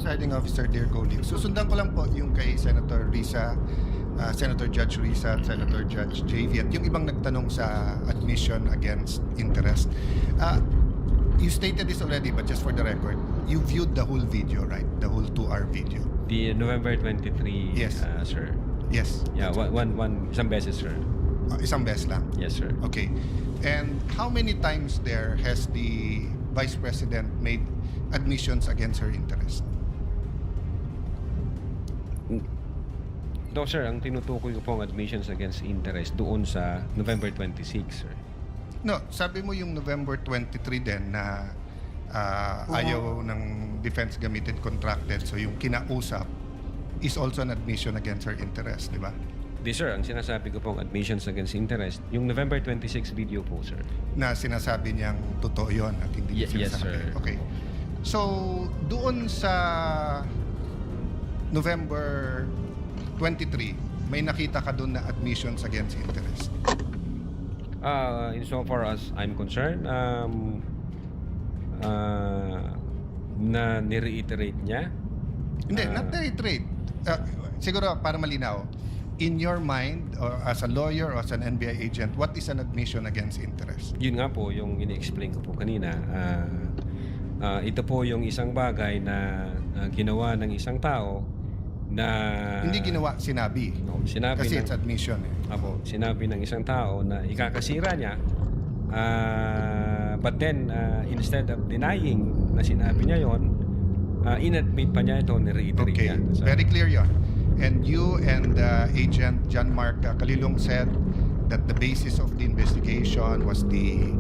Presiding Officer, dear colleagues, susundan ko lang po yung kay Senator Risa, Senator Judge Risa at Senator Judge JV at yung ibang nagtanong sa admission against interest. You stated this already, but just for the record, you viewed the whole video, right? The whole 2-hour video. The November 23, Yes. Sir. Yes. Yeah, isang beses, sir. Isang beses lang. Yes, sir. Okay. And how many times there has the Vice President made admissions against her interest? No, sir, ang tinutukoy ko pong admissions against interest doon sa November 26, sir. No, sabi mo yung November 23 din na ayaw ng defense gamitin contracted. So yung kinausap is also an admission against her interest, di ba? Di, sir, ang sinasabi ko pong admissions against interest, yung November 26 video po, sir. Na sinasabi niyang totoo yun at hindi niya Yes, sinasabi. sir. Okay. So, doon sa November 23, may nakita ka doon na admissions against interest? Insofar as I'm concerned, na nireiterate niya. Hindi, not reiterate. Siguro para malinaw, in your mind, or as a lawyer or as an NBI agent, what is an admission against interest? Yun nga po yung ini-explain ko po kanina. Ito po yung isang bagay na ginawa ng isang tao na Hindi ginawa, sinabi. No, sinabi Kasi ng, it's admission eh. Apo, sinabi ng isang tao na ikakasira niya, but then instead of denying na sinabi niya yon, inadmit pa niya ito, ni-reiterate Okay, niya. So, very clear yon. And you and Agent John Mark Kalilong said that the basis of the investigation was the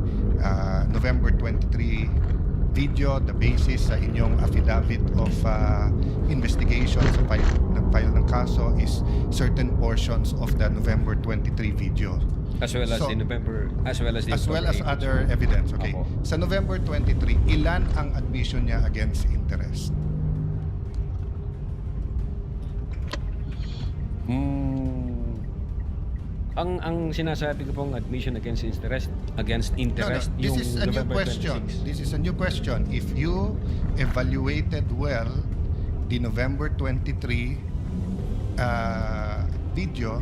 November 23 video, the basis sa inyong affidavit of investigation sa file ng kaso is certain portions of the November 23 video. as well as So, the November, as well as the other evidence. Okay. Opo. Sa November 23, ilan ang admission niya against interest? Ang sinasabi ko pong admission against interest This yung is a new November question. 26. This is a new question. If you evaluated well the November 23 video,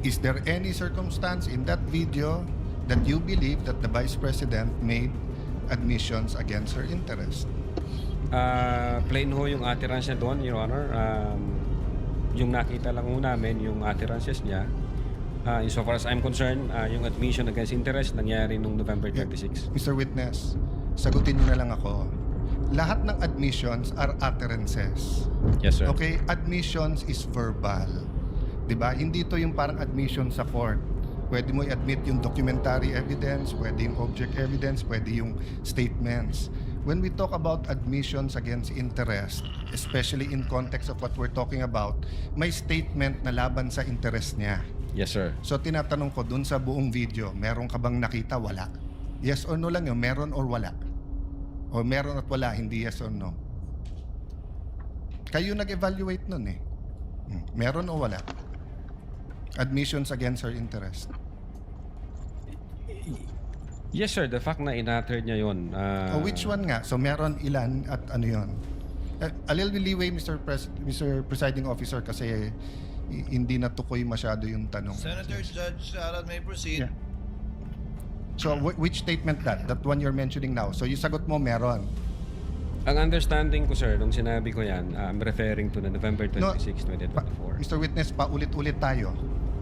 is there any circumstance in that video that you believe that the Vice President made admissions against her interest? Plain ho yung utterance niya doon, Your Honor. Yung nakita lang ho namin, yung utterances niya. Insofar as I'm concerned, yung admission against interest nangyari nung November 26. Mr. Witness, sagutin niyo na lang ako. Lahat ng admissions are utterances. Yes, sir. Okay? Admissions is verbal. Diba? Hindi ito yung parang admission sa court. Pwede mo i-admit yung documentary evidence, pwede yung object evidence, pwede yung statements. When we talk about admissions against interest, especially in context of what we're talking about, may statement na laban sa interest niya. Yes, sir. So tinatanong ko dun sa buong video, meron ka bang nakita? Wala. Yes or no lang yun, meron or wala. O meron at wala, hindi yes or no. Kayo nag-evaluate nun eh. Meron o wala? Admissions against her interest. Yes, sir. The fact na in-utter niya yun. Which one nga? So meron ilan at ano yun? A little leeway, Mr. Presiding Officer, kasi hindi natukoy masyado yung tanong. Senator Judge Alan may proceed. Yeah. So which statement that? That one you're mentioning now. So yung sagot mo meron. Ang understanding ko, sir, nung sinabi ko yan, I'm referring to the November 26, 2024. Mr. Witness, paulit-ulit tayo.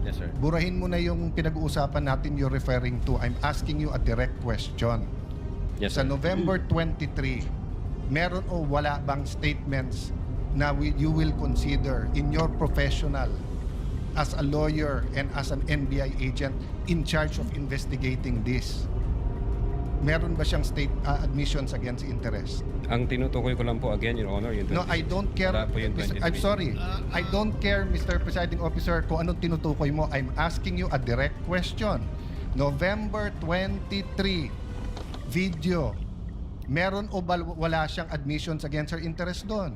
Yes, sir. Burahin mo na yung pinag-uusapan natin you're referring to. I'm asking you a direct question. Yes, Sa sir. November 23, meron o wala bang statements na you will consider in your professional as a lawyer and as an NBI agent in charge of investigating this? Meron ba siyang admissions against interest? Ang tinutukoy ko lang po again, Your Honor, yung 26. No, I don't care. Wala po yung 23. I'm sorry. I don't care, Mr. Presiding Officer, kung anong tinutukoy mo. I'm asking you a direct question. November 23 video. Meron o wala siyang admissions against her interest doon?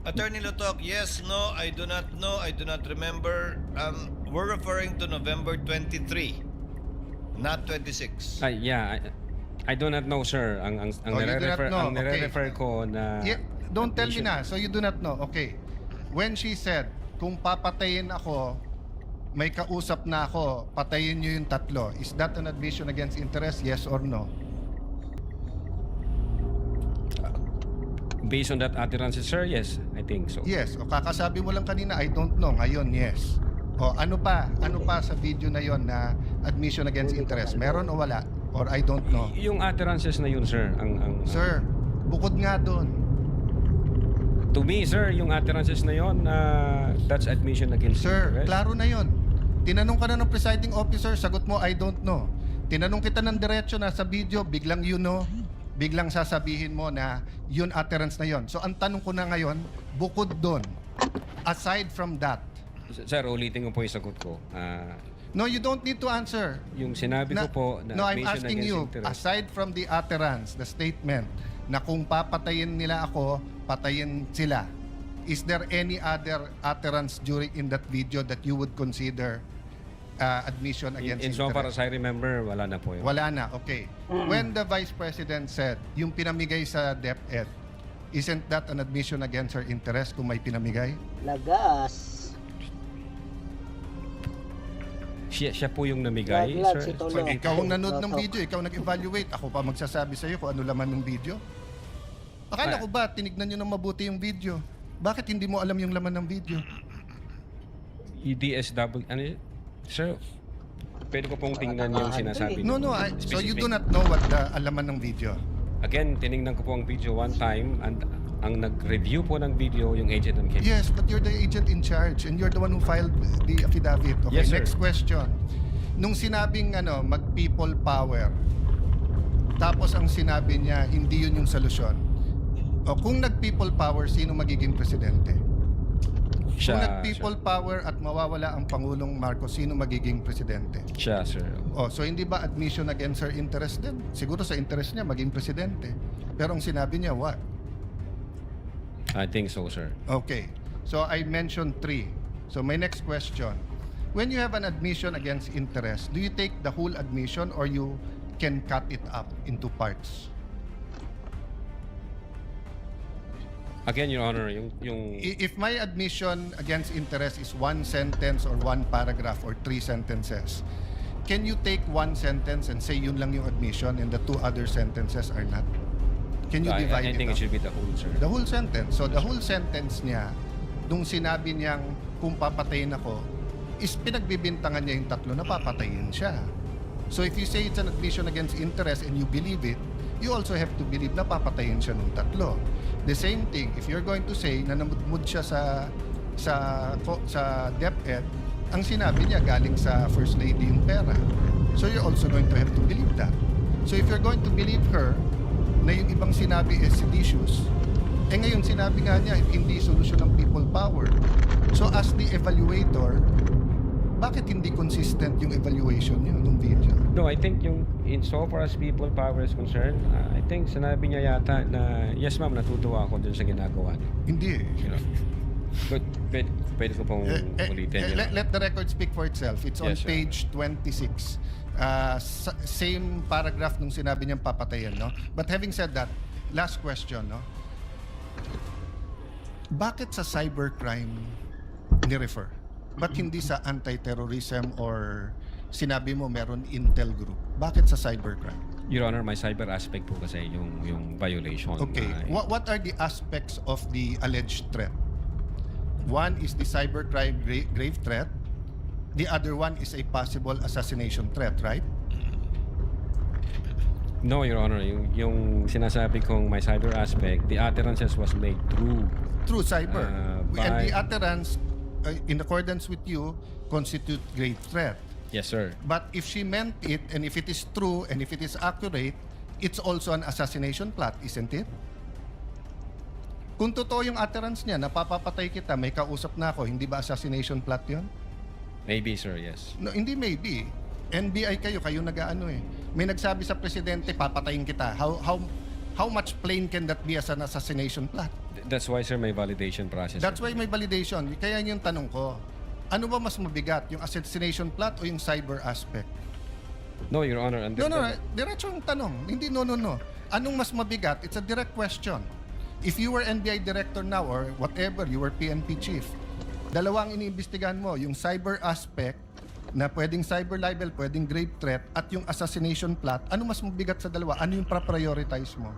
Attorney Lotok, yes, no, I do not know, I do not remember. We're referring to November 23, not 26. Yeah. I do not know, sir. Ang Oh, you do not know. nire-refer ko na... Yeah, don't tell me admission- na. So you do not know. Okay. When she said, kung papatayin ako, may kausap na ako, patayin niyo yung tatlo. Is that an admission against interest? Yes or no? Based on that utterance, sir, yes, I think so. Yes. O kakasabi mo lang kanina, I don't know. Ngayon, yes. O ano pa? Ano pa sa video na yon na admission against interest? Meron o wala? Or I don't know? Yung utterances na yun, sir, ang Sir, bukod nga doon. to me, sir, yung utterances na yun, that's admission against Sir, interest. klaro na yon. Tinanong ka na ng presiding officer, sagot mo, I don't know. Tinanong kita ng diretso na sa video, biglang you know, biglang sasabihin mo na yun utterance na yon. So ang tanong ko na ngayon, bukod doon, aside from that, Sir, ulitin ko po yung sagot ko. no, you don't need to answer. Yung sinabi ko po na no, I'm admission asking against you, interest. aside from the utterance, the statement, na kung papatayin nila ako, patayin sila, is there any other utterance during in that video that you would consider admission against In so far interest? as I remember, wala na po yun. Wala na, okay. When the Vice President said, yung pinamigay sa DepEd, isn't that an admission against her interest kung may pinamigay? Lagas. Siya po yung namigay, Lag, sir. si Tolo. So, ikaw ang nanood ng Toto. video, ikaw nag-evaluate, ako pa magsasabi sa iyo kung ano laman ng video. Akala ko ba, tinignan nyo ng mabuti yung video? Bakit hindi mo alam yung laman ng video? EDSW, ano yun? Sir, pwede ko pong tingnan yung sinasabi No, niyo. no, so you Specific. do not know what the alaman ng video. Again, tinignan ko po ang video one time and ang nag-review po ng video yung agent ng KP. Yes, but you're the agent in charge and you're the one who filed the affidavit. Okay, Yes, sir. next question. Nung sinabing mag-people power, tapos ang sinabi niya, hindi yun yung solusyon. O kung nag-people power, sino magiging presidente? Kung nag-people power at mawawala ang Pangulong Marcos, sino magiging presidente? Siya, sir. Oh, so hindi ba admission against her interest din? Siguro sa interest niya maging presidente. Pero ang sinabi niya, what? I think so, sir. Okay. So I mentioned 3. So my next question. When you have an admission against interest, do you take the whole admission or you can cut it up into parts? Again, Your Honor, yung If my admission against interest is 1 sentence or 1 paragraph or 3 sentences, can you take 1 sentence and say yun lang yung admission and the 2 other sentences are not? Can you divide I think it up? it should be the whole, sir. The whole sentence. So the whole sentence niya, nung sinabi niyang kung papatayin ako, is pinagbibintangan niya yung tatlo na papatayin siya. So if you say it's an admission against interest and you believe it, you also have to believe na papatayin siya ng tatlo. The same thing, if you're going to say na namudmud siya sa DepEd, ang sinabi niya galing sa First Lady yung pera. So you're also going to have to believe that. So if you're going to believe her na yung ibang sinabi is seditious, ngayon sinabi nga niya hindi solusyon ng people power. So as the evaluator, bakit hindi consistent yung evaluation niyo nung video? No, I think yung in so far as people power is concerned, I think sinabi niya yata na yes ma'am, natutuwa ako dun sa ginagawa niyo. Hindi eh. You know? But pwede ko pong ulitin. Let the record speak for itself. It's on Yes, sir. page 26. Same paragraph nung sinabi niyang papatayin, no? But having said that, last question, no? Bakit sa cybercrime ni-refer? Ba't hindi sa anti-terrorism or sinabi mo meron Intel Group? Bakit sa cybercrime? Your Honor, my cyber aspect po kasi yung violation. Okay. What are the aspects of the alleged threat? One is the cybercrime grave threat. The other one is a possible assassination threat, right? No, Your Honor, yung sinasabi kong my cyber aspect, the utterances was made through Through cyber. And by- the utterance, in accordance with you, constitute grave threat. Yes, sir. But if she meant it, and if it is true, and if it is accurate, it's also an assassination plot, isn't it? Kung totoo yung utterance niya, napapapatay kita, may kausap na ako, hindi ba assassination plot yun? Maybe, sir, yes. No, hindi maybe. NBI kayo nag-aano eh. May nagsabi sa presidente, papatayin kita. How much plain can that be as an assassination plot? That's why, sir, may validation process. That's why may validation. Kaya yun yung tanong ko. Ano ba mas mabigat, yung assassination plot o yung cyber aspect? No, Your Honor. Under No, the- diretsong tanong. Hindi no. Anong mas mabigat? It's a direct question. If you were NBI director now or whatever, you were PNP chief, dalawang iniimbestigahan mo, yung cyber aspect na pwedeng cyber libel, pwedeng grave threat, at yung assassination plot, ano mas mabigat sa dalawa? Ano yung prioritize mo?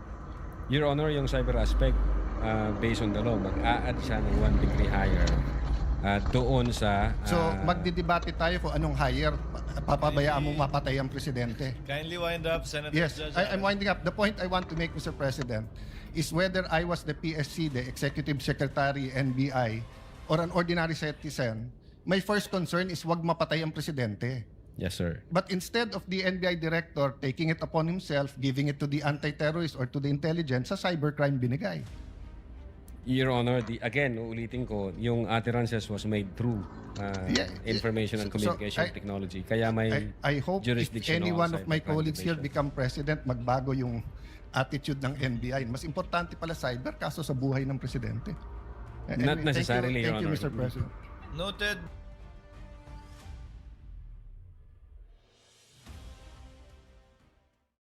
Your Honor, yung cyber aspect, based on the law, mag-a-add siya ng 1 degree higher doon sa... So, magdidebate tayo kung anong higher. Papabayaan mo mapatay ang presidente. Kindly wind up, Senator Yes, Judge. I'm winding up. The point I want to make, Mr. President, is whether I was the PSC, the Executive Secretary, NBI, or an ordinary citizen, my first concern is wag mapatay ang presidente. Yes, sir. But instead of the NBI director taking it upon himself, giving it to the anti-terrorist or to the intelligence, sa cybercrime binigay. Your Honor, again, uulitin ko, yung utterances was made through information and So, communication technology. Kaya may I hope if jurisdiction any one of my cybercrime colleagues here division. become president, magbago yung attitude ng NBI. Mas importante pala cyber kaso sa buhay ng presidente. Not necessarily, Your Thank you, Honor. Mr. President. Noted.